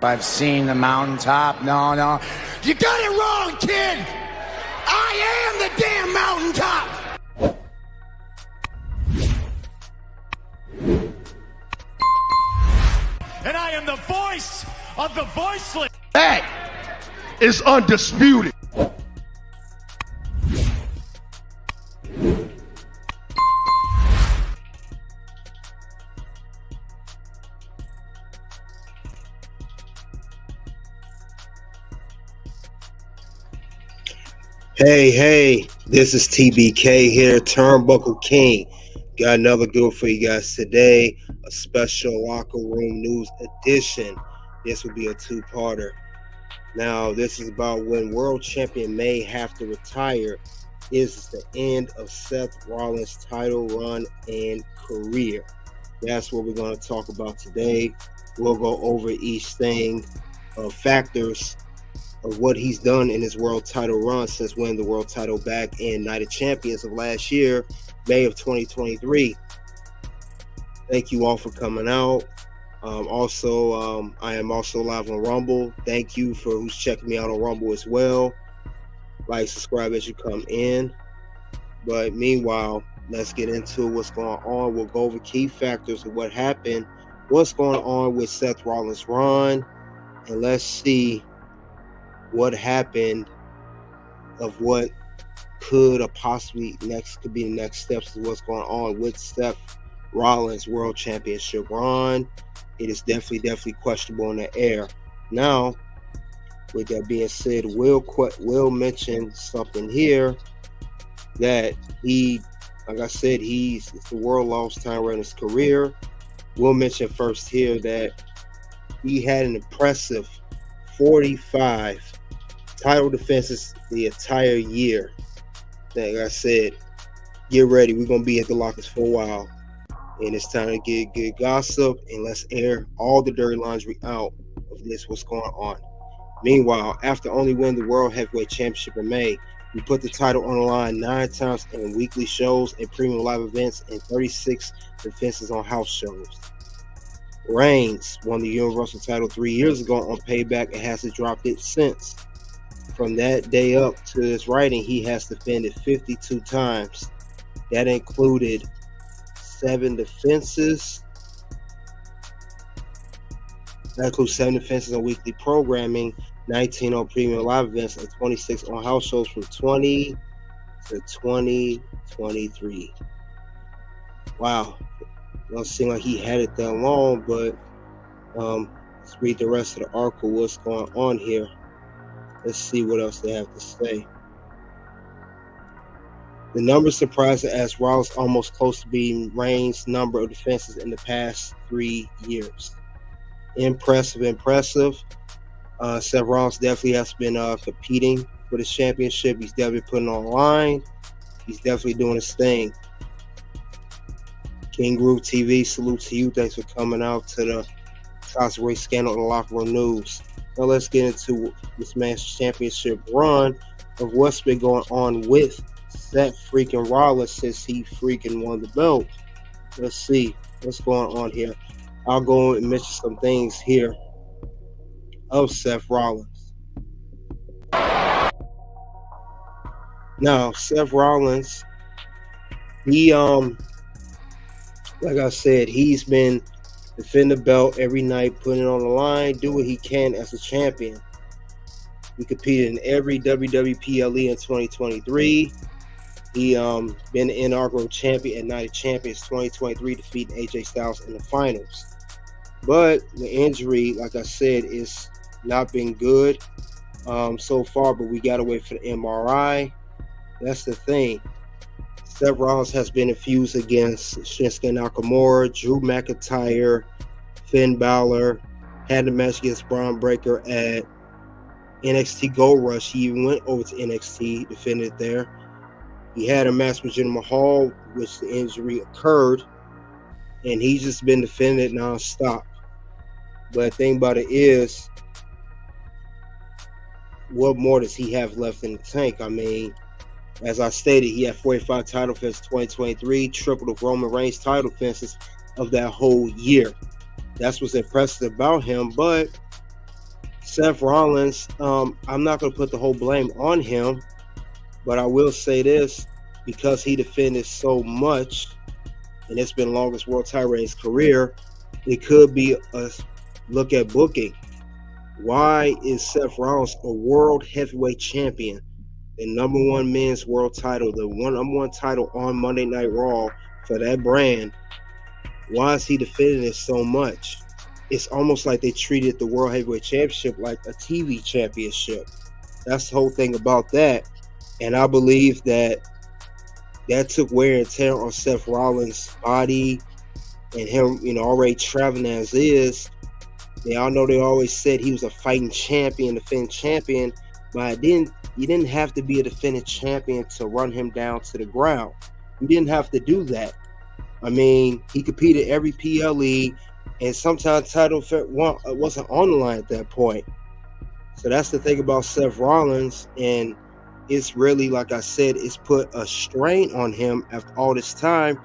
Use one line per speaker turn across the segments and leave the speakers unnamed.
I've seen the mountaintop. No. You got it wrong, kid. I am the damn mountaintop.
And I am the voice of the voiceless.
That is undisputed.
Hey, this is TBK here, Turnbuckle King. Got another good one for you guys today, a special locker room news edition. This will be a two-parter. Now, this is about when world champion may have to retire. Is the end of Seth Rollins' title run and career. That's what we're going to talk about today. We'll go over each thing, factors of what he's done in his world title run since winning the world title back in Night of Champions of last year, May of 2023. Thank you all for coming out. I am also live on Rumble. Thank you for who's checking me out on Rumble as well. Like, subscribe as you come in. But meanwhile, let's get into what's going on. We'll go over key factors of what happened, what's going on with Seth Rollins' run, and let's see what happened of what could be the next steps of what's going on with Seth Rollins' world championship run. It is definitely questionable in the air. Now, with that being said, we'll mention something here that like I said, it's the world lost time right in his career. We'll mention first here that he had an impressive 45 title defenses the entire year. Like I said, get ready. We're going to be at the lockers for a while. And it's time to get good gossip, and let's air all the dirty laundry out of this, what's going on. Meanwhile, after only winning the World Heavyweight Championship in May, we put the title on the line 9 times in weekly shows and premium live events and 36 defenses on house shows. Reigns won the Universal title 3 years ago on Payback and hasn't dropped it since. From that day up to this writing, he has defended 52 times. That included 7 defenses. That includes 7 defenses on weekly programming, 19 on premium live events, and 26 on house shows from 20 to 2023. Wow. It don't seem like he had it that long, but let's read the rest of the article, what's going on here. Let's see what else they have to say. The numbers surprised as Rollins almost close to being Reigns' number of defenses in the past 3 years. Impressive. Seth Rollins definitely has been competing for this championship. He's definitely putting on line. He's definitely doing his thing. King Groove TV, salute to you. Thanks for coming out to the Toxic Race Scandal and the Locker Room News. Now let's get into this man's championship run of what's been going on with Seth freaking Rollins since he freaking won the belt. Let's see what's going on here. I'll go and mention some things here of Seth Rollins. Now, Seth Rollins, he like I said, he's been defend the belt every night, putting it on the line, do what he can as a champion. He competed in every WWPLE in 2023. He been the inaugural champion at Night of Champions 2023, defeating AJ Styles in the finals. But the injury, like I said, is not been good so far, but we got to wait for the MRI. That's the thing. Seth Rollins has been infused against Shinsuke Nakamura, Drew McIntyre, Finn Balor, had the match against Braun Breaker at NXT Gold Rush. He even went over to NXT, defended there. He had a match with Jinder Mahal, which the injury occurred, and he's just been defended nonstop. But the thing about it is, what more does he have left in the tank? I mean, as I stated, he had 45 title defenses 2023, triple the Roman Reigns title defenses of that whole year. That's what's impressive about him, but Seth Rollins, I'm not going to put the whole blame on him, but I will say this, because he defended so much, and it's been the longest world title in his career, it could be a look at booking. Why is Seth Rollins a world heavyweight champion, the number one men's world title, the number one title on Monday Night Raw for that brand? Why is he defending it so much? It's almost like they treated the World Heavyweight Championship like a TV championship. That's the whole thing about that. And I believe that took wear and tear on Seth Rollins' body and him, already traveling as is. They all know they always said he was a fighting champion, defending champion, but you didn't have to be a defending champion to run him down to the ground. You didn't have to do that. I mean, he competed every PLE, and sometimes title wasn't on the line at that point. So that's the thing about Seth Rollins, and it's really, like I said, it's put a strain on him after all this time.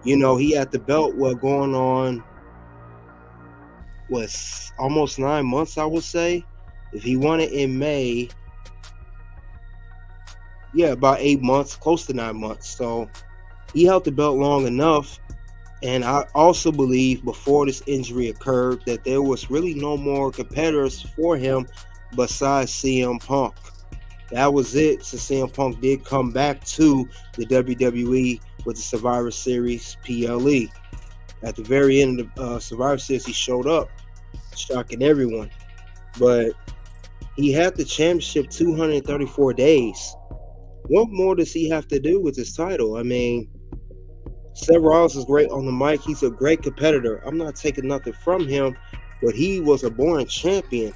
He had the belt going on almost 9 months, I would say. If he won it in May, about 8 months, close to 9 months. So he held the belt long enough. And I also believe before this injury occurred that there was really no more competitors for him besides CM Punk. That was it. So CM Punk did come back to the WWE with the Survivor Series PLE. At the very end of the Survivor Series, he showed up, shocking everyone. But he had the championship 234 days. What more does he have to do with his title? I mean, Seth Rollins is great on the mic. He's a great competitor. I'm not taking nothing from him, but he was a born champion.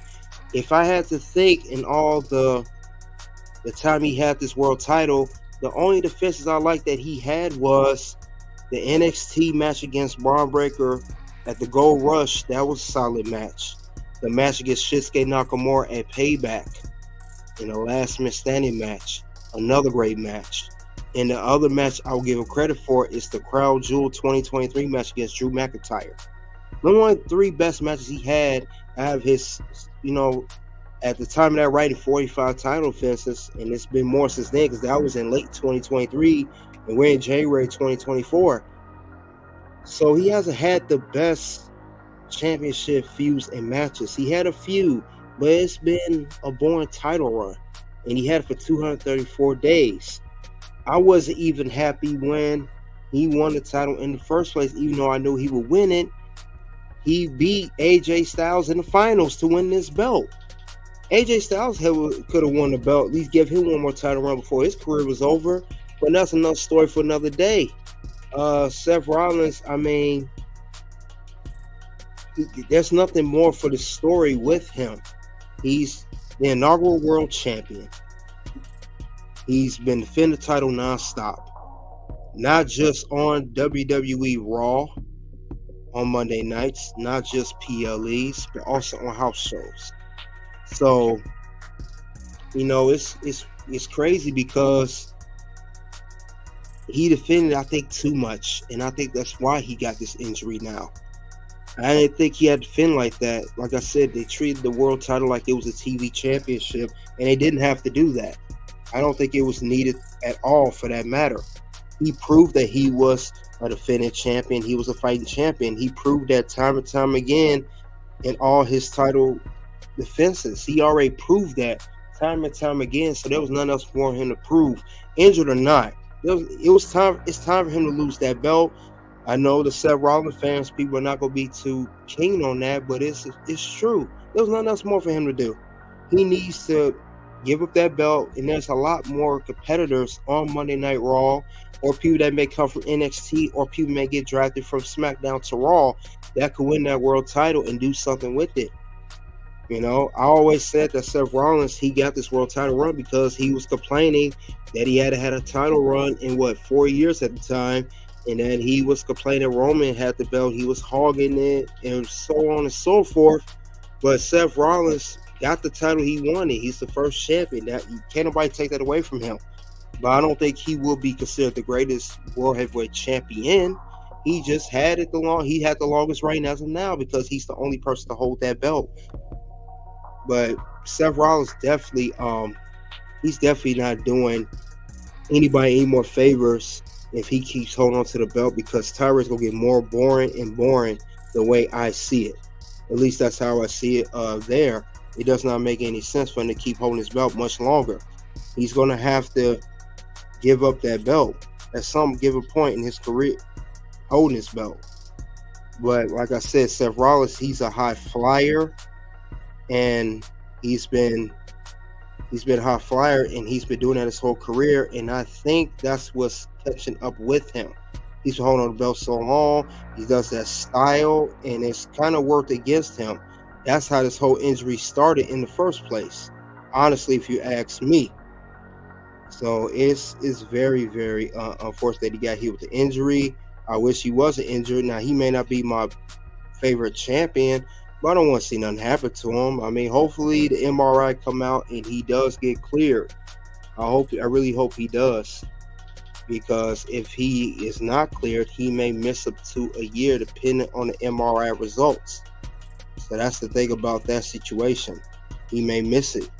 If I had to think in all the time he had this world title, the only defenses I liked that he had was the NXT match against Braun Breaker at the Gold Rush. That was a solid match. The match against Shinsuke Nakamura at Payback in a last man standing match. Another great match. And the other match I will give him credit for is the Crown Jewel 2023 match against Drew McIntyre. One of the 3 best matches he had out of his, at the time of that writing, 45 title defenses, and it's been more since then because that was in late 2023 and we're in January 2024. So he hasn't had the best championship feuds and matches. He had a few, but it's been a boring title run, and he had it for 234 days. I wasn't even happy when he won the title in the first place, even though I knew he would win it. He beat AJ Styles in the finals to win this belt. AJ Styles could have won the belt, at least give him one more title run before his career was over, but that's another story for another day. Seth Rollins, I mean, there's nothing more for the story with him. He's the inaugural world champion. He's been defending the title nonstop, not just on WWE Raw on Monday nights, not just PLEs, but also on house shows. So, it's crazy because he defended, I think, too much, and I think that's why he got this injury now. I didn't think he had to defend like that. Like I said, they treated the world title like it was a TV championship, and they didn't have to do that. I don't think it was needed at all for that matter. He proved that he was a defending champion. He was a fighting champion. He proved that time and time again in all his title defenses. He already proved that time and time again, so there was nothing else for him to prove, injured or not. It's time for him to lose that belt. I know the Seth Rollins fans, people are not going to be too keen on that, but it's true. There was nothing else more for him to do. He needs to give up that belt, and there's a lot more competitors on Monday Night Raw, or people that may come from NXT, or people may get drafted from SmackDown to Raw that could win that world title and do something with it. I always said that Seth Rollins, he got this world title run because he was complaining that he had a title run in 4 years at the time, and then he was complaining Roman had the belt, he was hogging it, and so on and so forth. But Seth Rollins got the title he wanted. He's the first champion. That can't nobody take that away from him. But I don't think he will be considered the greatest world heavyweight champion. He just had it he had the longest reign as of now because he's the only person to hold that belt. But Seth Rollins definitely, he's definitely not doing anybody any more favors if he keeps holding on to the belt, because Tyra's gonna get more boring and boring the way I see it. At least that's how I see it. There, it does not make any sense for him to keep holding his belt much longer. He's gonna have to give up that belt at some given point in his career, holding his belt. But like I said, Seth Rollins, he's a high flyer, and he's been a high flyer, and he's been doing that his whole career. And I think that's what's catching up with him. He's been holding on the belt so long. He does that style, and it's kind of worked against him. That's how this whole injury started in the first place, honestly, if you ask me. So it's very, very unfortunate that he got hit with the injury. I wish he wasn't injured. Now, he may not be my favorite champion, but I don't want to see nothing happen to him. I mean, hopefully the MRI come out and he does get cleared. I really hope he does, because if he is not cleared, he may miss up to a year depending on the MRI results. So that's the thing about that situation. He may miss it.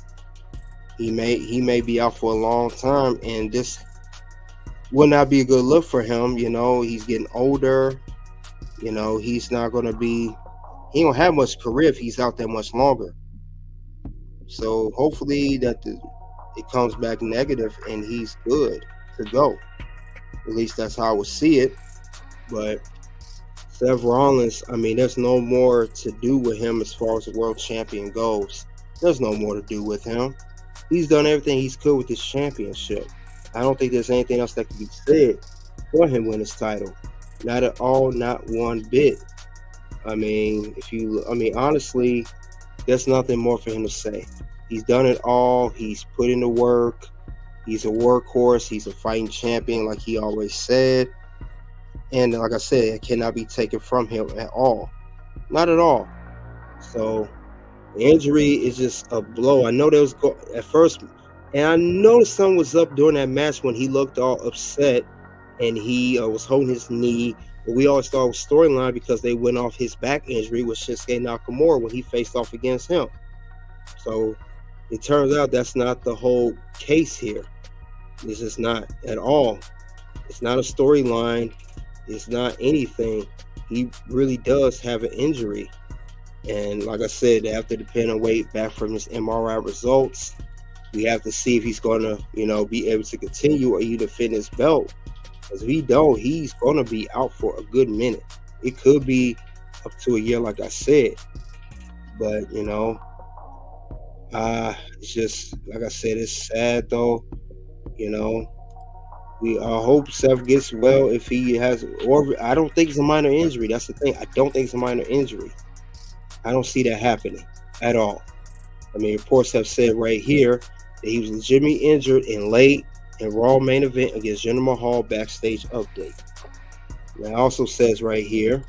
He may be out for a long time, and this will not be a good look for him. You know, he's getting older. You know, he's not going to be, he don't have much career if he's out there much longer. So hopefully that it comes back negative and he's good to go. At least that's how I would see it. But Seth Rollins, I mean, there's no more to do with him as far as the world champion goes. There's no more to do with him. He's done everything he's could with this championship. I don't think there's anything else that can be said for him win his title. Not at all, not one bit. I mean, honestly, there's nothing more for him to say. He's done it all. He's put in the work. He's a workhorse. He's a fighting champion, like he always said. And like I said, it cannot be taken from him at all. Not at all. So the injury is just a blow. I know there was at first, and I noticed something was up during that match when he looked all upset and he was holding his knee. But we always thought it was storyline because they went off his back injury with Shinsuke Nakamura when he faced off against him. So it turns out that's not the whole case here. This is not at all. It's not a storyline. It's not anything. He really does have an injury. And like I said, they have to depend on wait back from his MRI results. We have to see if he's going to, be able to continue or even defend his belt. Because if he don't, he's going to be out for a good minute. It could be up to a year, like I said. But, it's just, like I said, it's sad, though. We hope Seth gets well if he has, or I don't think it's a minor injury. That's the thing. I don't think it's a minor injury. I don't see that happening at all. I mean, reports have said right here that he was legitimately injured and late in Raw main event against Jinder Mahal backstage update. Now, it also says right here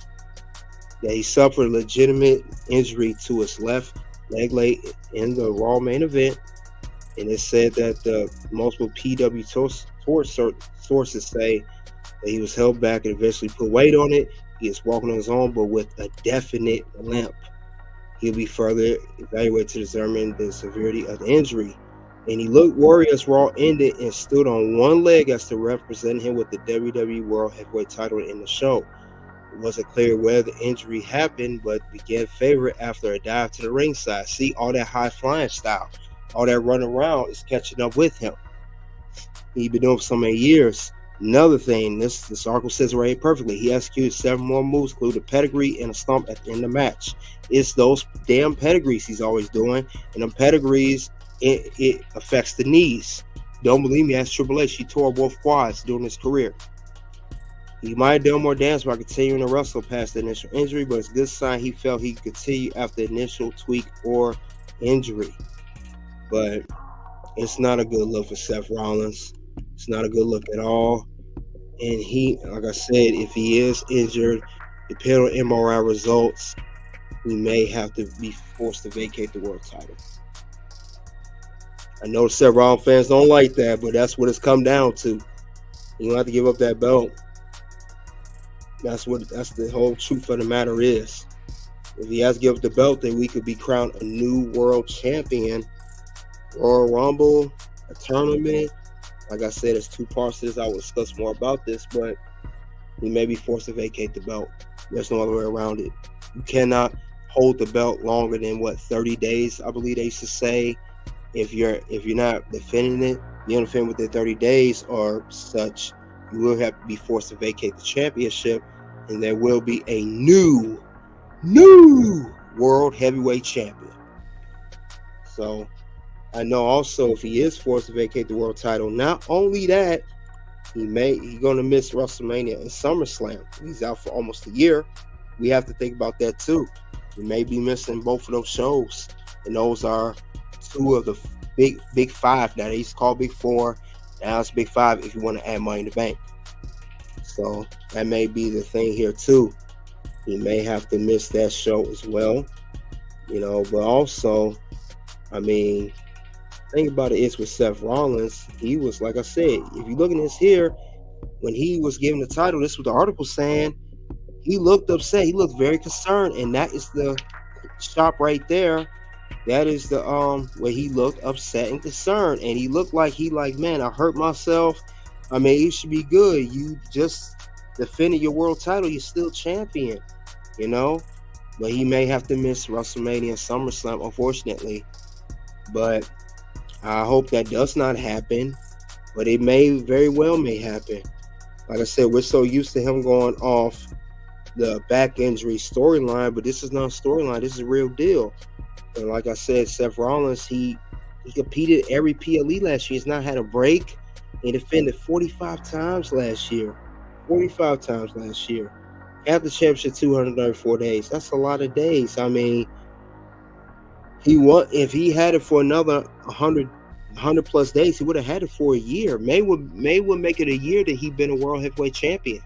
that he suffered a legitimate injury to his left leg late in the Raw main event. And it said that the multiple PW sources say that he was held back and eventually put weight on it. He is walking on his own, but with a definite limp. He'll be further evaluated to determine the severity of the injury. And he looked worried as Raw ended and stood on one leg as the ref presented him with the WWE World Heavyweight title in the show. It wasn't clear where the injury happened, but began favorite after a dive to the ringside. See, all that high flying style, all that running around is catching up with him. He's been doing it for so many years. Another thing, this article says right here perfectly. He executed 7 more moves, including a pedigree and a stomp at the end of the match. It's those damn pedigrees he's always doing, and them pedigrees, it affects the knees. Don't believe me? Ask Triple H. He tore both quads during his career. He might have done more damage by continuing to wrestle past the initial injury, but it's a good sign he felt he could continue after the initial tweak or injury. But it's not a good look for Seth Rollins. It's not a good look at all. And he, like I said, if he is injured, depending on MRI results, he may have to be forced to vacate the world title. I know Seth Rollins fans don't like that, but that's what it's come down to. You don't have to give up that belt. That's the whole truth of the matter is. If he has to give up the belt, then we could be crowned a new world champion. Royal Rumble, a tournament. Like I said, there's two parts to this. I will discuss more about this, but he may be forced to vacate the belt. There's no other way around it. You cannot hold the belt longer than 30 days, I believe they used to say. If you're not defending it, you don't defend within 30 days or such, you will have to be forced to vacate the championship, and there will be a new world heavyweight champion. So I know also if he is forced to vacate the world title, not only that, he's gonna miss WrestleMania and SummerSlam. He's out for almost a year. We have to think about that too. He may be missing both of those shows, and those are two of the big five. Now they used to call Big Four. Now it's Big Five if you want to add Money in the Bank. So that may be the thing here too. He may have to miss that show as well. But also, I mean, thing about it is with Seth Rollins, he was, like I said, if you look at this here, when he was given the title, this is what the article saying, he looked upset. He looked very concerned, and that is the shop right there. That is the where he looked upset and concerned, and he looked like man, I hurt myself. I mean, it should be good. You just defended your world title. You're still champion, But he may have to miss WrestleMania and SummerSlam, unfortunately. But I hope that does not happen. But it very well may happen. Like I said, we're so used to him going off the back injury storyline, but this is not a storyline. This is a real deal. And like I said, Seth Rollins, he competed every PLE last year. He's not had a break. He defended 45 times last year. 45 times last year. After the championship, 234 days. That's a lot of days. I mean, if he had it for another 100 plus days, he would have had it for a year. May would make it a year that he'd been a world heavyweight champion.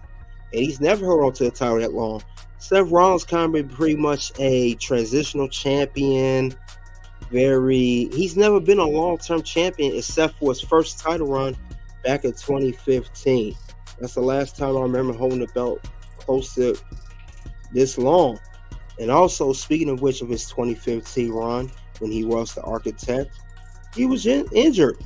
And he's never held on to the title that long. Seth Rollins kind of been pretty much a transitional champion. He's never been a long-term champion except for his first title run back in 2015. That's the last time I remember holding the belt close to this long. And also, speaking of which, of his 2015 run, when he was the Architect, he was injured.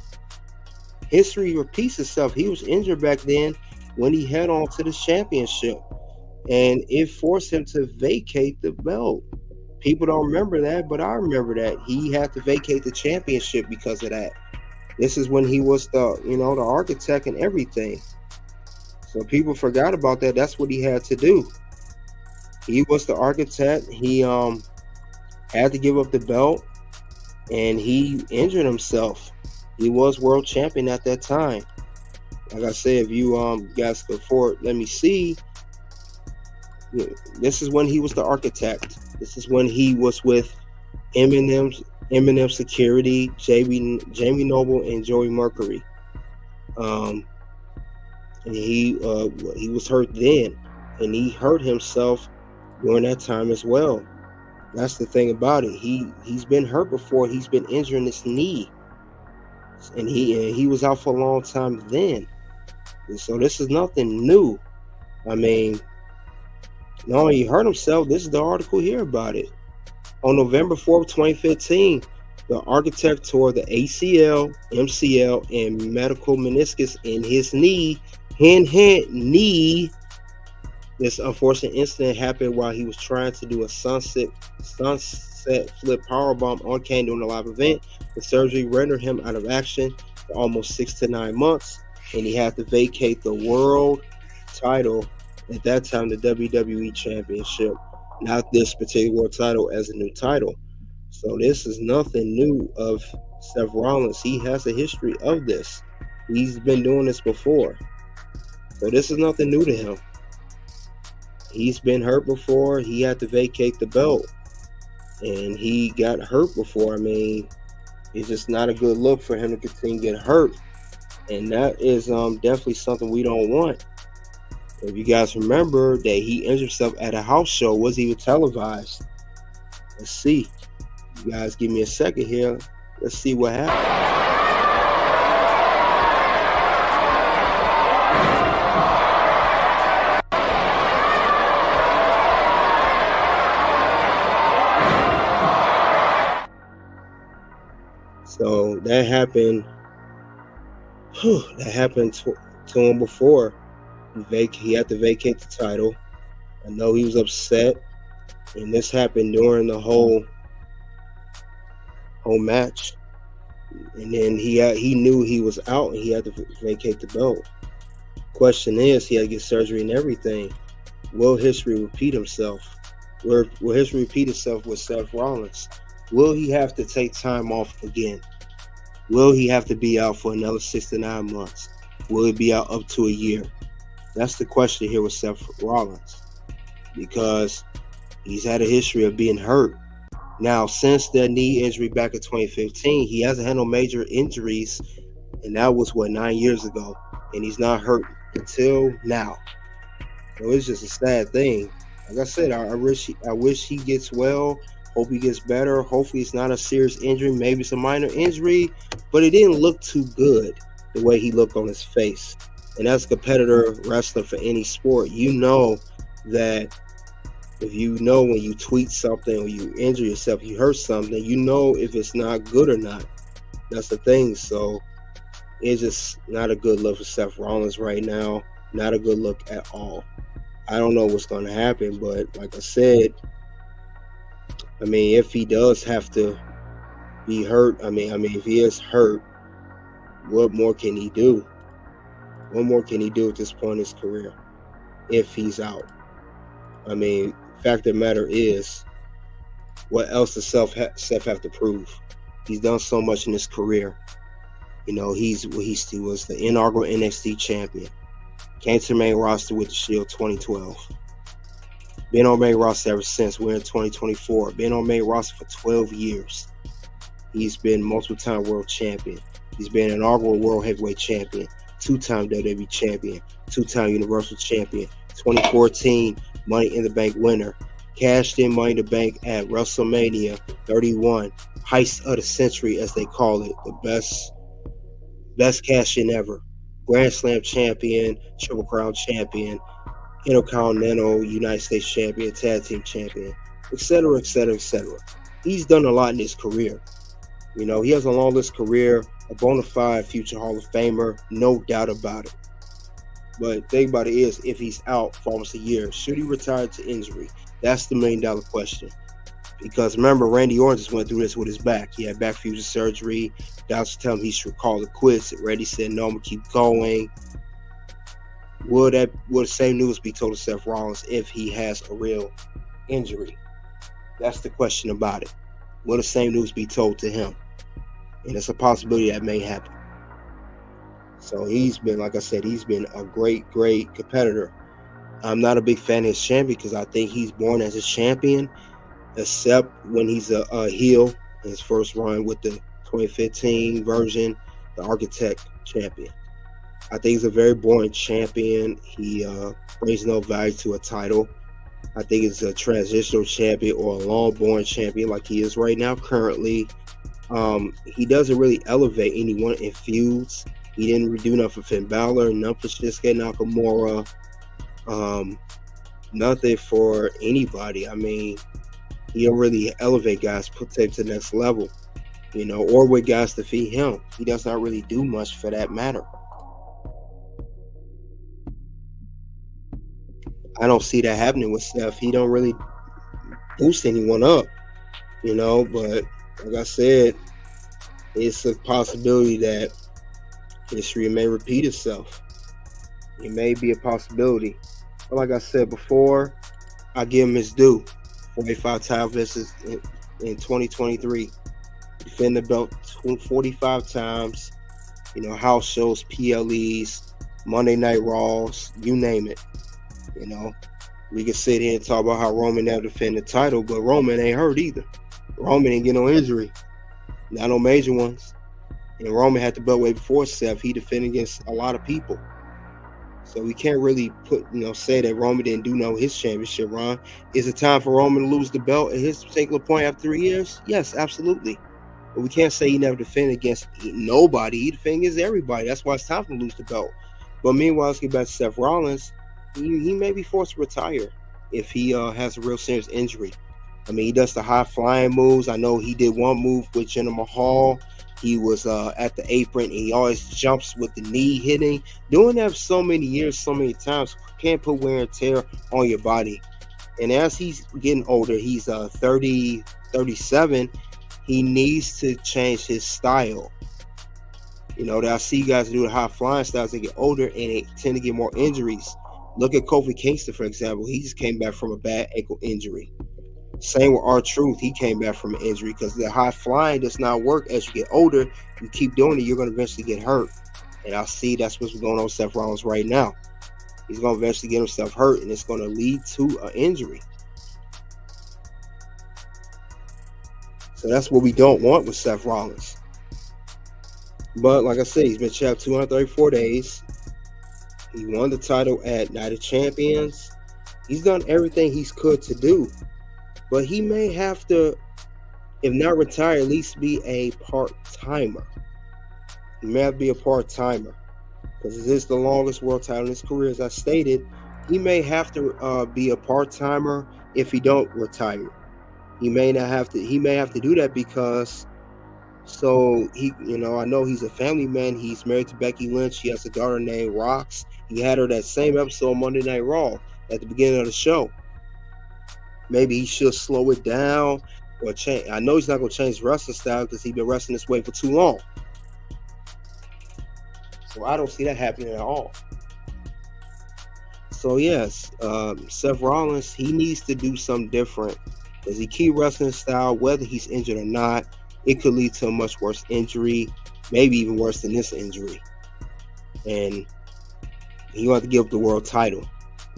History repeats itself. He was injured back then when he held on to the championship, and it forced him to vacate the belt. People don't remember that, but I remember that. He had to vacate the championship because of that. This is when he was the Architect and everything. So people forgot about that. That's what he had to do. He was the Architect. He had to give up the belt, and he injured himself. He was world champion at that time. Like I said, if you guys go forward, let me see. This is when he was the Architect. This is when he was with Eminem Security, Jamie Noble, and Joey Mercury. And he was hurt then, and he hurt himself during that time as well. That's the thing about it. He's been hurt before. He's been injuring his knee, and he was out for a long time then. And so this is nothing new. I mean, no, he hurt himself. This is the article here about it. On November 4th, 2015, the Architect tore the ACL, MCL, and medial meniscus in his knee. Knee. This unfortunate incident happened while he was trying to do a sunset flip powerbomb on Kane during a live event. The surgery rendered him out of action for almost 6 to 9 months, and he had to vacate the world title, at that time the WWE Championship, not this particular world title, as a new title. So this is nothing new of Seth Rollins. He has a history of this. He's been doing this before. So this is nothing new to him. He's been hurt before. He had to vacate the belt, and he got hurt before. I mean, it's just not a good look for him to continue to get hurt, and that is definitely something we don't want. If you guys remember that he injured himself at a house show, was even televised. Let's see. You guys give me a second here. Let's see what happened. So that happened. That happened to him before. He had to vacate the title. I know he was upset, and this happened during the whole match. And then he knew he was out, and he had to vacate the belt. Question is, he had to get surgery and everything. Will history repeat himself? Will history repeat itself with Seth Rollins? Will he have to take time off again? Will he have to be out for another 6 to 9 months? Will he be out up to a year? That's the question here with Seth Rollins, because he's had a history of being hurt. Now, since that knee injury back in 2015, he hasn't had no major injuries, and that was 9 years ago, and he's not hurt until now. So it's just a sad thing. Like I said, I wish he gets well. Hope he gets better. Hopefully it's not a serious injury. Maybe it's a minor injury, but it didn't look too good the way he looked on his face. And as a competitor wrestler for any sport, you know that if you know when you tweet something or you injure yourself, you hurt something, you know if it's not good or not. That's the thing. So it's just not a good look for Seth Rollins right now. Not a good look at all. I don't know what's going to happen, but like I said, I mean, if he does have to be hurt, I mean, if he is hurt, what more can he do? What more can he do at this point in his career if he's out? I mean, fact of the matter is, what else does Seth have to prove? He's done so much in his career. You know, he was the inaugural NXT champion. Came to the main roster with the Shield 2012. Been on main roster ever since. We're in 2024. Been on main roster for 12 years. He's been multiple-time world champion. He's been inaugural world heavyweight champion, 2-time WWE champion, 2-time Universal champion, 2014 Money in the Bank winner, cashed in Money in the Bank at WrestleMania 31, heist of the century as they call it, the best cash in ever. Grand Slam champion, Triple Crown champion, Intercontinental United States champion, tag team champion, etc., etc., etc. He's done a lot in his career. You know, he has a long-list career, a bona fide future Hall of Famer, no doubt about it. But the thing about it is, if he's out for almost a year, should he retire to injury? That's the $1 million question. Because remember, Randy Orton just went through this with his back. He had back fusion surgery. Doctors tell him he should call it quits. Randy said, no, I'm going to keep going. Will the same news be told to Seth Rollins if he has a real injury? That's the question about it. Will the same news be told to him? And it's a possibility that may happen. So he's been, like I said, he's been a great, great competitor. I'm not a big fan of his champion because I think he's born as a champion, except when he's a heel in his first run with the 2015 version, the Architect champion. I think he's a very boring champion. He brings no value to a title. I think it's a transitional champion or a long, boring champion like he is right now currently. He doesn't really elevate anyone in feuds. He didn't do nothing for Finn Balor, nothing for Shinsuke Nakamura, nothing for anybody. I mean, he don't really elevate guys, put them to the next level, you know, or with guys to defeat him. He does not really do much for that matter. I don't see that happening with Seth. He don't really boost anyone up, you know, but like I said, it's a possibility that history may repeat itself. It may be a possibility. But like I said before, I give him his due. 45 title visits in 2023. Defend the belt 45 times. You know, house shows, PLEs, Monday Night Raws, you name it. You know, we can sit here and talk about how Roman never defended the title, but Roman ain't hurt either. Roman didn't get no injury. Not no major ones. And Roman had the belt way before Seth. He defended against a lot of people. So we can't really say that Roman didn't do his championship run. Is it time for Roman to lose the belt at his particular point after 3 years? Yes, absolutely. But we can't say he never defended against nobody. He defended against everybody. That's why it's time for him to lose the belt. But meanwhile, let's get back to Seth Rollins. He may be forced to retire if he has a real serious injury. I mean, he does the high flying moves. I know he did one move with Jinder Mahal He was at the apron, and he always jumps with the knee hitting. Doing that for so many years, so many times, can't put wear and tear on your body. And as he's getting older, he's 30, 37, he needs to change his style. You know, I see guys do the high flying styles, they get older and they tend to get more injuries. Look at Kofi Kingston, for example. He just came back from a bad ankle injury. Same with R-Truth. He came back from an injury because the high flying does not work. As you get older, you keep doing it, you're going to eventually get hurt. And I see that's what's going on with Seth Rollins right now. He's going to eventually get himself hurt, and it's going to lead to an injury. So that's what we don't want with Seth Rollins. But like I said, he's been champ 234 days. He won the title at Night of Champions. He's done everything he's could to do. But he may have to, if not retire, at least be a part-timer. He may have to be a part-timer. Because this is the longest world title in his career, as I stated. He may have to be a part-timer if he don't retire. He may have to do that because I know he's a family man. He's married to Becky Lynch. He has a daughter named Rox. He had her that same episode on Monday Night Raw at the beginning of the show. Maybe he should slow it down or change. I know he's not going to change wrestling style because he's been wrestling this way for too long. So I don't see that happening at all. So yes, Seth Rollins, he needs to do something different. Because he keep wrestling style, whether he's injured or not, it could lead to a much worse injury, maybe even worse than this injury. And he will have to give up the world title.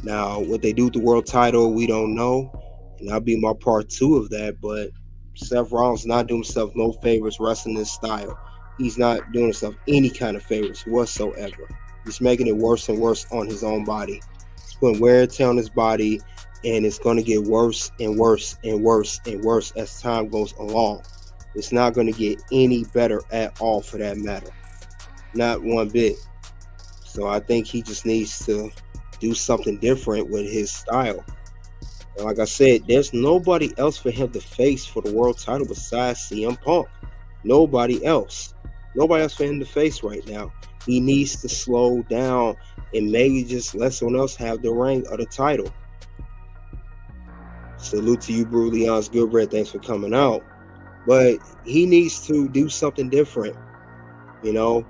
Now, what they do with the world title, we don't know. And that'll be my part 2 of that. But Seth Rollins not doing himself no favors wrestling this style. He's not doing himself any kind of favors whatsoever. He's making it worse and worse on his own body. He's putting wear and tear on his body, and it's going to get worse and worse and worse and worse as time goes along. It's not going to get any better at all, for that matter. Not one bit. So I think he just needs to do something different with his style. And like I said, there's nobody else for him to face for the world title besides CM Punk. Nobody else. Nobody else for him to face right now. He needs to slow down and maybe just let someone else have the reign of the title. Salute to you, Brew Leon's Good Bread. Thanks for coming out. But he needs to do something different. You know,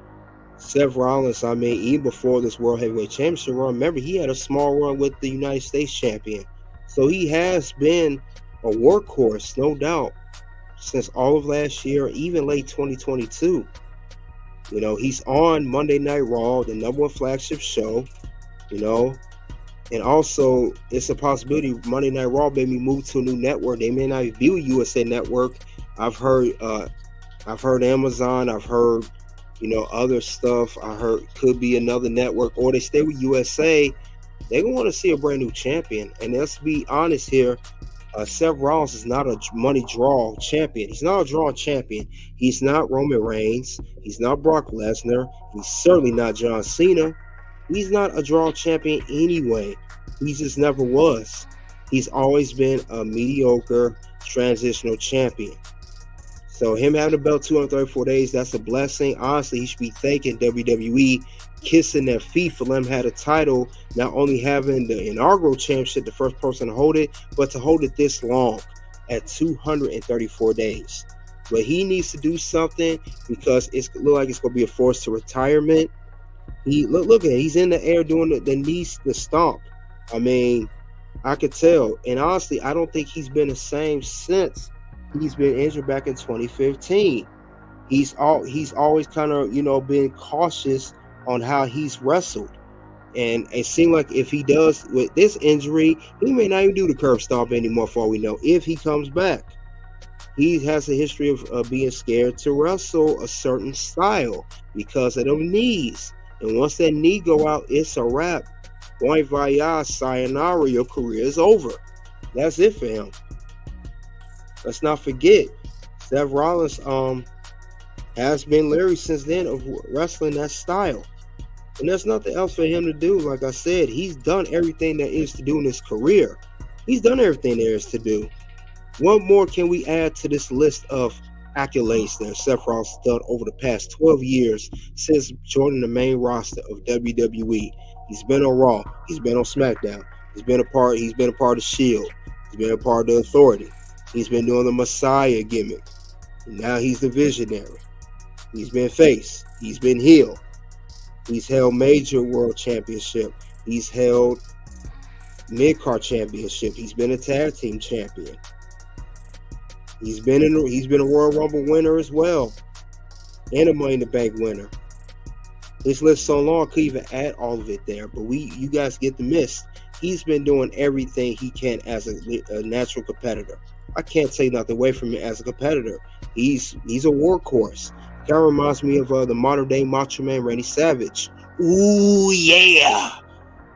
Seth Rollins, I mean, even before this World Heavyweight Championship run, remember, he had a small run with the United States champion. So he has been a workhorse, no doubt, since all of last year, even late 2022. You know, he's on Monday Night Raw, the number 1 flagship show, you know. And also, it's a possibility Monday Night Raw may be moved to a new network. They may not be with USA Network. I've heard Amazon. I've heard, other stuff. I heard could be another network, or they stay with USA. They're gonna want to see a brand new champion. And let's be honest here. Seth Rollins is not a money draw champion. He's not a draw champion. He's not Roman Reigns. He's not Brock Lesnar. He's certainly not John Cena. He's not a draw champion anyway. He just never was. He's always been a mediocre transitional champion. So him having a belt 234 days, that's a blessing. Honestly, he should be thanking WWE, kissing their feet for letting him have a title, not only having the inaugural championship, the first person to hold it, but to hold it this long at 234 days. But he needs to do something because it looks like it's going to be a forced to retirement. Look at it. He's in the air doing the stomp. I mean, I could tell. And honestly, I don't think he's been the same since he's been injured back in 2015. He's always kind of, been cautious on how he's wrestled. And it seemed like if he does with this injury, he may not even do the curb stomp anymore for all we know, if he comes back. He has a history of being scared to wrestle a certain style because of them knees. And once that knee go out, it's a wrap. Bon voyage, sayonara, your career is over. That's it for him. Let's not forget, Seth Rollins has been leery since then of wrestling that style. And there's nothing else for him to do. Like I said, he's done everything there is to do in his career. He's done everything there is to do. What more can we add to this list of accolades that Seth Rollins has done over the past 12 years since joining the main roster of WWE. He's been on Raw. He's been on SmackDown. He's been a part of Shield. He's been a part of the Authority. He's been doing the Messiah gimmick. And now he's the Visionary. He's been face. He's been heel. He's held major world championship. He's held mid-card championship. He's been a tag team champion. He's been a Royal Rumble winner as well, and a Money in the Bank winner. This list so long, I could even add all of it there, but you guys get the mist. He's been doing everything he can as a natural competitor. I can't take nothing away from him as a competitor. He's a workhorse. Kind of reminds me of the modern day Macho Man Randy Savage. Ooh yeah,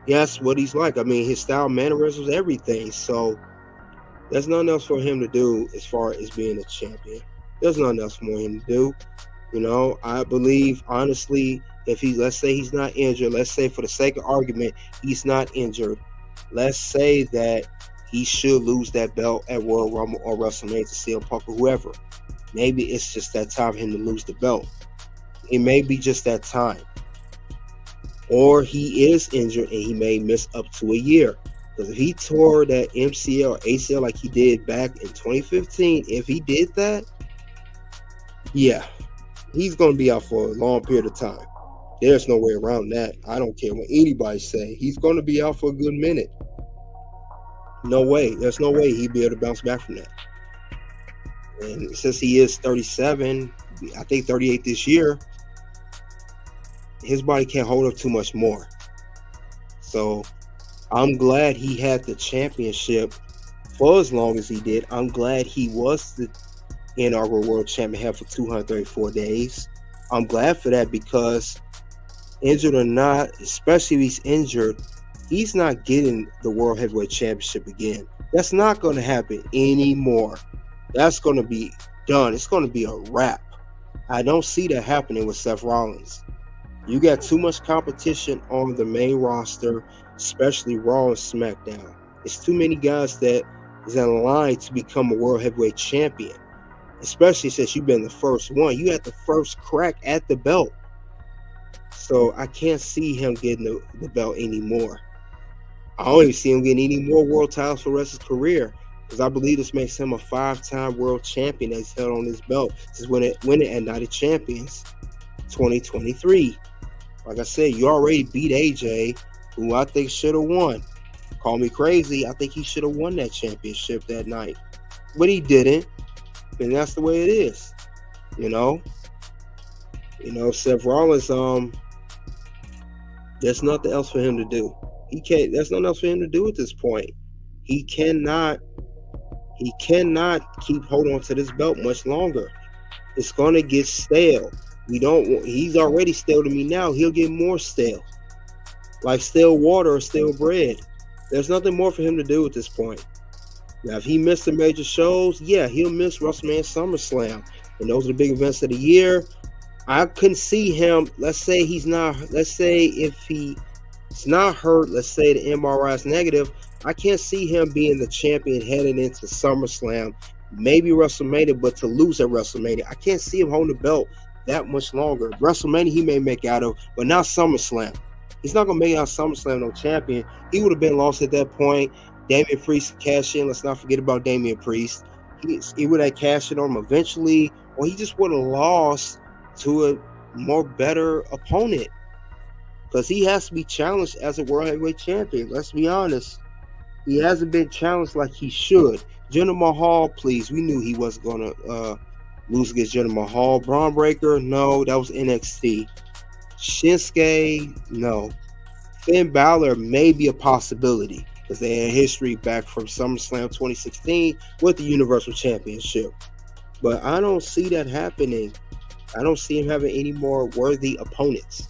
that's what he's like. I mean, his style, mannerisms, everything. So there's nothing else for him to do as far as being a champion. There's nothing else for him to do. You know, I believe, honestly, if let's say he's not injured, let's say for the sake of argument, he's not injured. Let's say that he should lose that belt at Royal Rumble or WrestleMania to CM Punk or whoever. Maybe it's just that time for him to lose the belt. It may be just that time. Or he is injured and he may miss up to a year. Because if he tore that MCL or ACL like he did back in 2015, if he did that, yeah, he's going to be out for a long period of time. There's no way around that. I don't care what anybody say. He's going to be out for a good minute. No way. There's no way he'd be able to bounce back from that. And since he is 37, I think 38 this year, his body can't hold up too much more. So I'm glad he had the championship for as long as he did. I'm glad he was the inaugural world champion for 234 days. I'm glad for that because, injured or not, especially if he's injured, he's not getting the World Heavyweight Championship again. That's not going to happen anymore. That's going to be done. It's going to be a wrap. I don't see that happening with Seth Rollins. You got too much competition on the main roster, especially Raw and SmackDown. It's too many guys that is in line to become a World Heavyweight Champion, especially since you've been the first one. You had the first crack at the belt. So I can't see him getting the belt anymore. I don't even see him getting any more world titles for the rest of his career, because I believe this makes him a 5-time world champion that's held on his belt since winning at Night of Champions 2023. Like I said, you already beat AJ, who I think should have won. Call me crazy. I think he should have won that championship that night. But he didn't. And that's the way it is. You know, Seth Rollins, there's nothing else for him to do. There's nothing else for him to do at this point. He cannot keep holding on to this belt much longer. It's gonna get stale. He's already stale to me now. He'll get more stale. Like stale water or stale bread. There's nothing more for him to do at this point. Now, if he missed the major shows, yeah, he'll miss WrestleMania, SummerSlam. And those are the big events of the year. I couldn't see him, let's say if he's not hurt, let's say the MRI is negative, I can't see him being the champion heading into SummerSlam, maybe WrestleMania, but to lose at WrestleMania. I can't see him holding the belt that much longer. WrestleMania he may make out of, but not SummerSlam. He's not going to make out SummerSlam no champion. He would have been lost at that point. Damian Priest cashed in. Let's not forget about Damian Priest. He would have cashed in on him eventually, or he just would have lost to a more better opponent, because he has to be challenged as a World Heavyweight Champion. Let's be honest. He hasn't been challenged like he should. Jinder Mahal, please. We knew he wasn't going to lose against Jinder Mahal. Braun Breaker, no. That was NXT. Shinsuke, no. Finn Balor may be a possibility, because they had history back from SummerSlam 2016 with the Universal Championship. But I don't see that happening. I don't see him having any more worthy opponents.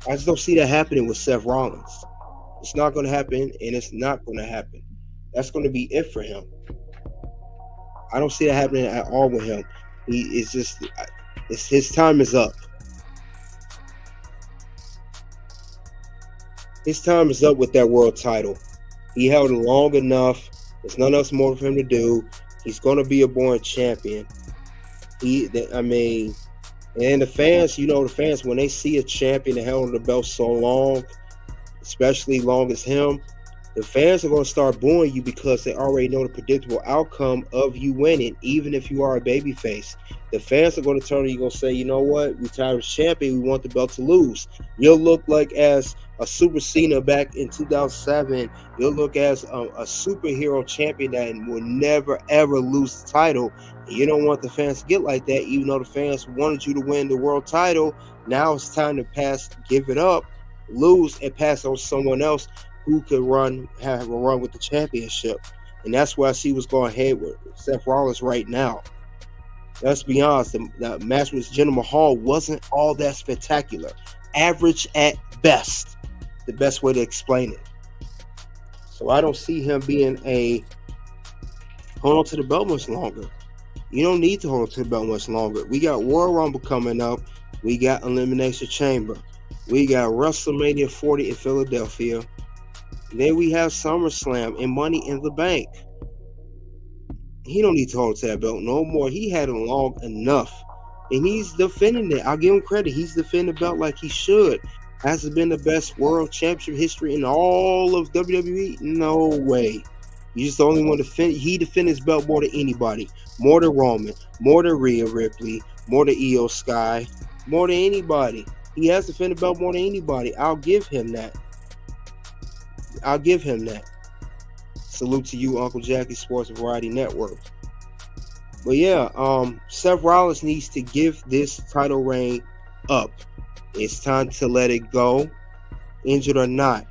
I just don't see that happening with Seth Rollins. It's not going to happen, and it's not going to happen. That's going to be it for him. I don't see that happening at all with him. His time is up. His time is up with that world title. He held it long enough. There's nothing else more for him to do. He's going to be a born champion. I mean, and the fans, the fans, when they see a champion that held the belt so long, especially long as him, the fans are going to start booing you because they already know the predictable outcome of you winning, even if you are a babyface. The fans are going to turn to you and say, you know what, we tired of champion, we want the belt to lose. You'll look like as a Super Cena back in 2007. You'll look as a superhero champion that will never, ever lose the title. And you don't want the fans to get like that, even though the fans wanted you to win the world title. Now it's time to give it up, lose, and pass on someone else who could have a run with the championship. And that's why I see what's going ahead with Seth Rollins right now. Let's be honest, the match with Jinder Mahal wasn't all that spectacular. Average at best. The best way to explain it. So I don't see him being hold on to the belt much longer. You don't need to hold on to the belt much longer. We got Royal Rumble coming up. We got Elimination Chamber. We got WrestleMania 40 in Philadelphia. Then we have SummerSlam and Money in the Bank. He don't need to hold to that belt no more. He had it long enough. And he's defending it. I'll give him credit. He's defending the belt like he should. Has it been the best world championship history in all of WWE? No way. He's just the only one to defend. He defended his belt more than anybody. More than Roman. More than Rhea Ripley. More than Io Sky. More than anybody. He has defended the belt more than anybody. I'll give him that. Salute to you, Uncle Jackie Sports Variety Network. But yeah, Seth Rollins needs to give this title reign up. It's time to let it go, injured or not,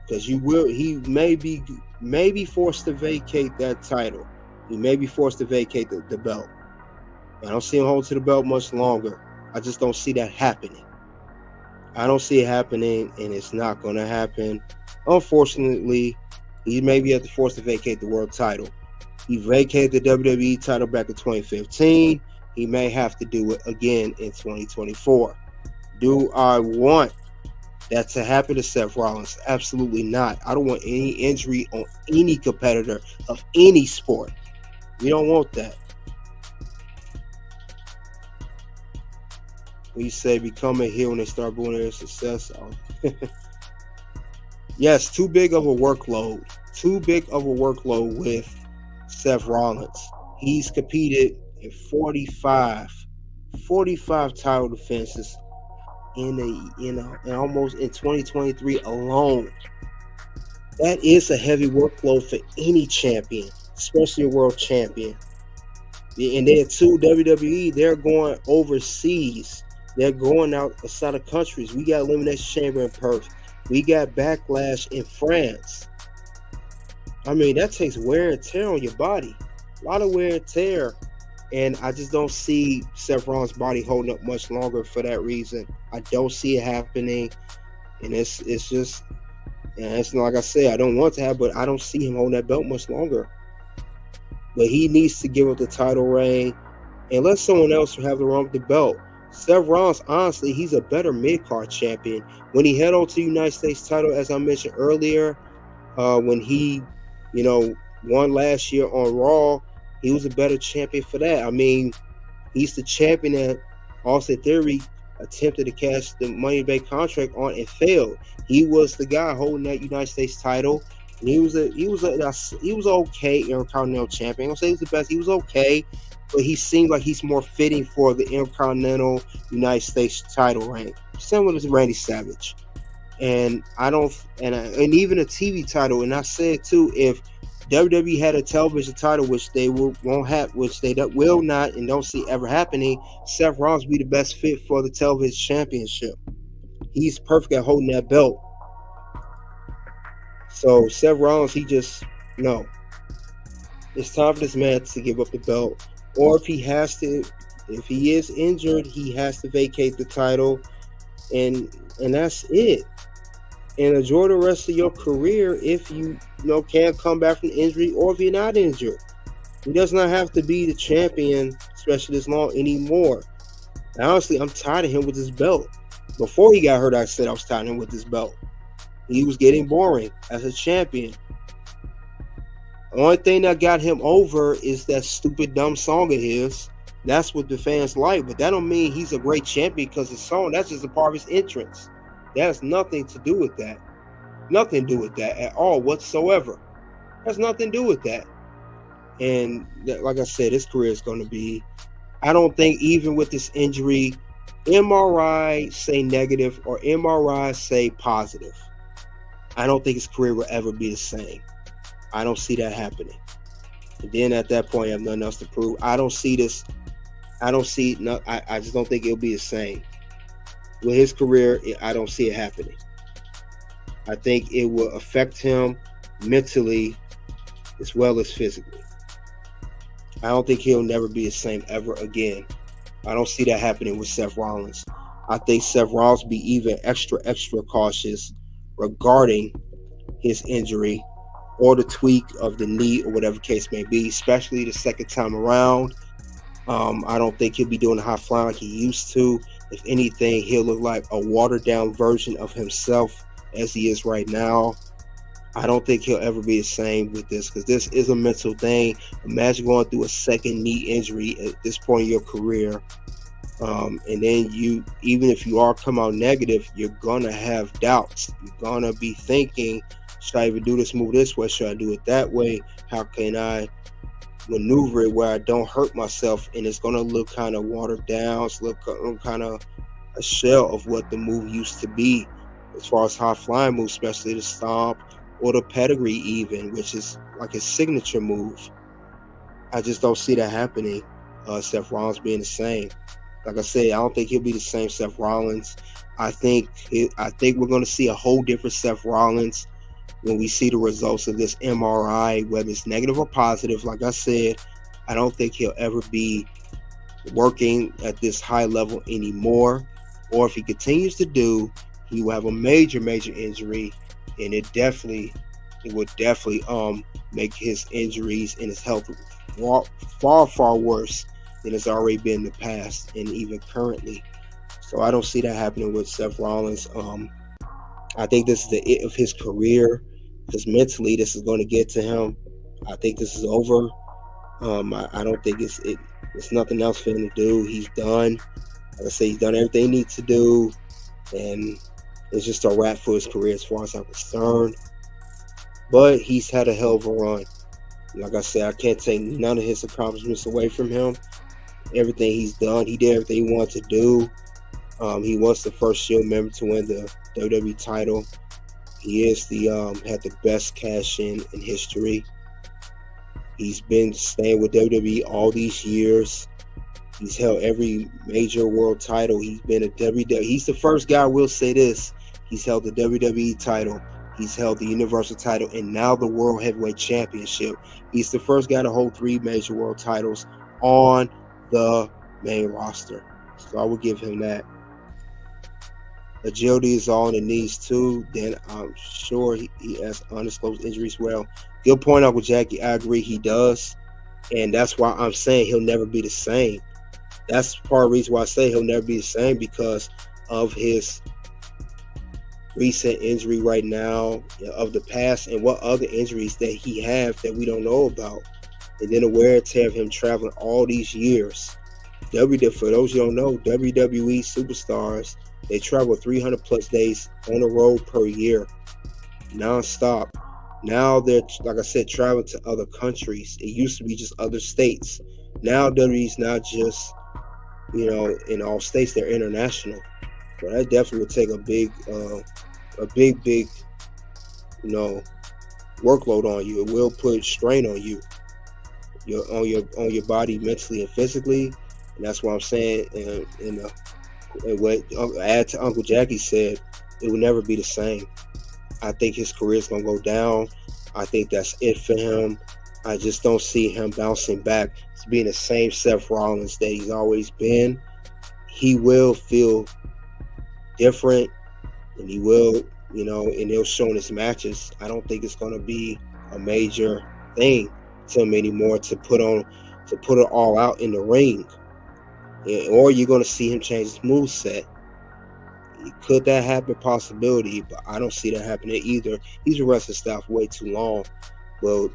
because he may be forced to vacate that title. He may be forced to vacate the belt. I don't see him hold to the belt much longer. I just don't see that happening. I don't see it happening, and it's not going to happen. Unfortunately, he may be at the force to vacate the world title. He vacated the WWE title back in 2015. He may have to do it again in 2024. Do I want that to happen to Seth Rollins? Absolutely not. I don't want any injury on any competitor of any sport. We don't want that. We say become a heel when they start booing their success. Yes, too big of a workload. Too big of a workload with Seth Rollins. He's competed in 45 title defenses in almost in 2023 alone. That is a heavy workload for any champion, especially a world champion. And then too, WWE, they're going overseas. They're going outside of countries. We got Elimination Chamber in Perth. We got Backlash in France. I mean, that takes wear and tear on your body. A lot of wear and tear. And I just don't see Seth Rollins' body holding up much longer for that reason. I don't see it happening. And it's just, and it's not like I say, I don't want to have, but I don't see him holding that belt much longer. But he needs to give up the title reign and let someone else have the run with the belt. Seth Rollins, honestly, he's a better mid-card champion. When he head on to the United States title, as I mentioned earlier, when he, won last year on Raw, he was a better champion for that. I mean, he's the champion that Austin Theory attempted to cash the Money in the Bank contract on and failed. He was the guy holding that United States title. And he was okay Intercontinental champion. I'm gonna say he was the best. He was okay, but he seemed like he's more fitting for the Intercontinental United States title reign, similar to Randy Savage. And and even a TV title. And I said too, if WWE had a television title, which they won't have, which they will not, and don't see ever happening, Seth Rollins would be the best fit for the television championship. He's perfect at holding that belt. So Seth Rollins, no. It's time for this man to give up the belt. Or if he is injured, he has to vacate the title. And that's it. And enjoy the rest of your career if you can't come back from injury, or if you're not injured. He does not have to be the champion, especially this long, anymore. And honestly, I'm tired of him with this belt. Before he got hurt, I said I was tired of him with this belt. He was getting boring as a champion. Only thing that got him over is that stupid dumb song of his. That's what the fans like, but that don't mean he's a great champion because the song, that's just a part of his entrance. That has nothing to do with that. Nothing to do with that at all whatsoever. Has nothing to do with that. And like I said, his career is going to be, I don't think even with this injury, MRI say negative or MRI say positive, I don't think his career will ever be the same. I don't see that happening. And then at that point, I have nothing else to prove. I don't see this. I just don't think it'll be the same. With his career, I don't see it happening. I think it will affect him mentally as well as physically. I don't think he'll never be the same ever again. I don't see that happening with Seth Rollins. I think Seth Rollins will be even extra cautious regarding his injury or the tweak of the knee or whatever case may be, especially the second time around. I don't think he'll be doing the high flying like he used to. If anything, he'll look like a watered down version of himself as he is right now. I don't think he'll ever be the same with this because this is a mental thing. Imagine going through a second knee injury at this point in your career. And then you, even if you are come out negative, you're gonna have doubts. You're gonna be thinking, should I even do this move this way? Should I do it that way? How can I maneuver it where I don't hurt myself? And it's gonna look kind of watered down. It's look kind of a shell of what the move used to be, as far as high flying moves, especially the stomp or the pedigree, even, which is like his signature move. I just don't see that happening. Seth Rollins being the same. Like I said, I don't think he'll be the same Seth Rollins. I think we're going to see a whole different Seth Rollins when we see the results of this MRI, whether it's negative or positive. Like I said, I don't think he'll ever be working at this high level anymore. Or if he continues to do, he will have a major injury, and it would definitely make his injuries and his health far worse than it's already been in the past and even currently. So I don't see that happening with Seth Rollins. I think this is the it of his career because mentally this is going to get to him. I think this is over. I don't think it's nothing else for him to do. He's done. Like I say, he's done everything he needs to do, and it's just a wrap for his career as far as I'm concerned. But he's had a hell of a run. Like I said, I can't take none of his accomplishments away from him. Everything he's done, he did everything he wanted to do. He was the first Shield member to win the WWE title. He is had the best cash in history. He's been staying with WWE all these years. He's held every major world title. He's been a WWE. He's the first guy, I will say this. He's held the WWE title. He's held the Universal title and now the World Heavyweight Championship. He's the first guy to hold 3 major world titles on the main roster. So I would give him that. Agility is all in the knees too. Then I'm sure he has undisclosed injuries. Well, good point, Uncle Jackie. I agree he does. And that's why I'm saying he'll never be the same. That's part of the reason why I say he'll never be the same, because of his recent injury right now, of the past, and what other injuries that he have that we don't know about. And then the wear and tear of him traveling all these years. For those you don't know, WWE superstars, they travel 300 plus days on the road per year, non-stop. Now they're, like I said, traveling to other countries. It used to be just other states. Now WWE's not just, in all states, they're international. So that definitely would take a big, workload on you. It will put strain on you, on your body, mentally and physically. And that's what I'm saying. And what add to Uncle Jackie said, it will never be the same. I think his career is gonna go down. I think that's it for him. I just don't see him bouncing back to being the same Seth Rollins that he's always been. He will feel different, and he will, and he'll show in his matches. I don't think it's gonna be a major thing to him anymore to put it all out in the ring. Or you're gonna see him change his moveset. Could that happen? Possibility, but I don't see that happening either. He's been wrestling style for way too long. Well,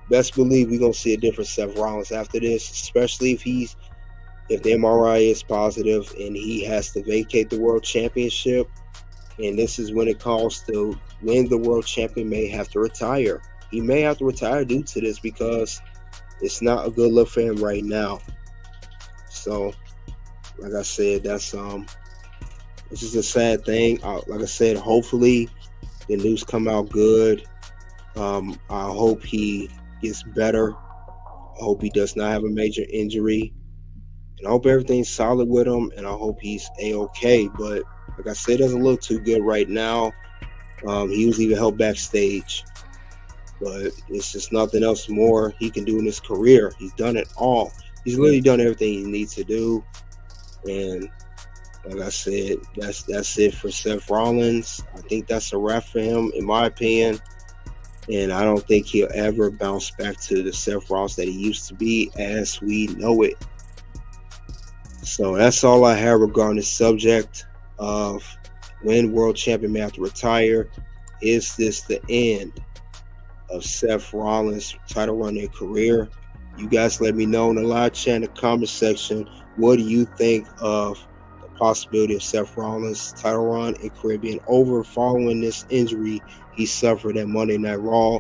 best believe we're gonna see a different Seth Rollins after this, especially if the MRI is positive and he has to vacate the world championship. And this is when it calls to when the world champion may have to retire. He may have to retire due to this because it's not a good look for him right now. So, like I said, this is a sad thing. Like I said, hopefully the news come out good. I hope he gets better. I hope he does not have a major injury. And I hope everything's solid with him, and I hope he's A-okay. But like I said, it doesn't look too good right now. He was even held backstage. But it's just nothing else more he can do in his career. He's done it all. He's literally done everything he needs to do. And like I said, that's it for Seth Rollins. I think that's a wrap for him, in my opinion. And I don't think he'll ever bounce back to the Seth Rollins that he used to be as we know it. So that's all I have regarding the subject of when world champion may have to retire. Is this the end of Seth Rollins' title running career? You guys let me know in the live chat in the comment section. What do you think of the possibility of Seth Rollins' title run and career being over following this injury he suffered at Monday Night Raw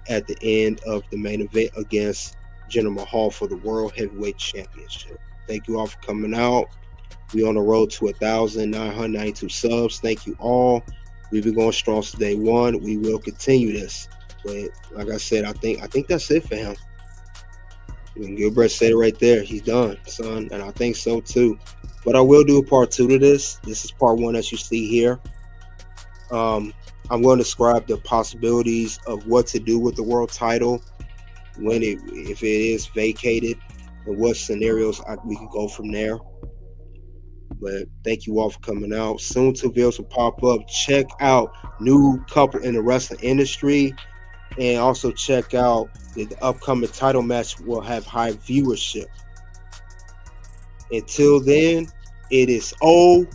at the end of the main event against Jinder Mahal for the World Heavyweight Championship? Thank you all for coming out. We're on the road to 1,992 subs. Thank you all. We've been going strong since day one. We will continue this. But like I said, I think that's it for him. And Gilbert said it right there. He's done, son. And I think so too. But I will do a part 2 to this. This is part 1 as you see here. I'm going to describe the possibilities of what to do with the world title if it is vacated, and what scenarios we can go from there. But thank you all for coming out. Soon to videos will pop up. Check out new couple in the wrestling industry, and also check out the upcoming title match will have high viewership. Until then, it is OUT.